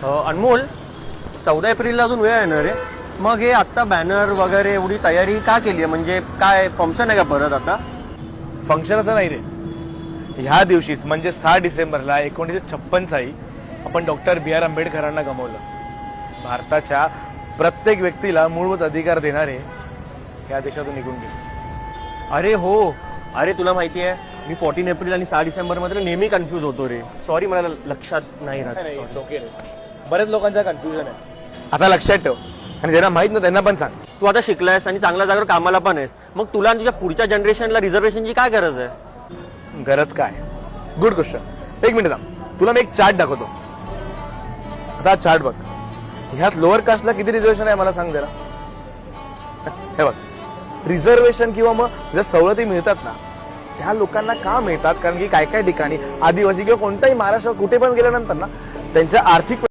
अनमोल, 14 एप्रिलला अजून वेळ आहे ना रे? मग हे आत्ता बॅनर वगैरे एवढी तयारी का केली आहे? म्हणजे काय फंक्शन आहे का परत आता? फंक्शन असं नाही रे. ह्या दिवशीच म्हणजे 6 डिसेंबरला 1956 साली आपण डॉक्टर बी आर आंबेडकरांना गमावलं. भारताच्या प्रत्येक व्यक्तीला मूलभूत अधिकार देणारे या देशातून निघून गेले. अरे हो, अरे तुला माहिती आहे मी 14 एप्रिल आणि 6 डिसेंबर मध्ये नेहमी कन्फ्यूज होतो रे. सॉरी, मला लक्षात नाही राहत. ओके रे, बरेच लोकांचा कन्फ्युजन आहे. आता लक्षात ठेव आणि ज्यांना माहित ना त्यांना पण सांग. तू आता शिकलायस आणि चांगल्या जागेवर कामाला पण आहेस, मग तुला आणि तुझ्या पुढच्या जनरेशनला रिझर्वेशनची काय गरज आहे? गरज काय? Good question. एक मिनिट थांब, तुला मी एक चार्ट दाखवतो. आता हा चार्ट बघ. ह्यात लोअर कास्टला किती रिझर्वेशन आहे मला सांग जरा. हे बघ, रिझर्वेशन किंवा मग ज्या सवलती मिळतात ना त्या लोकांना का मिळतात? कारण की काय काय ठिकाणी आदिवासी किंवा कोणत्याही महाराष्ट्रात कुठे पण गेल्यानंतर ना त्यांच्या आर्थिक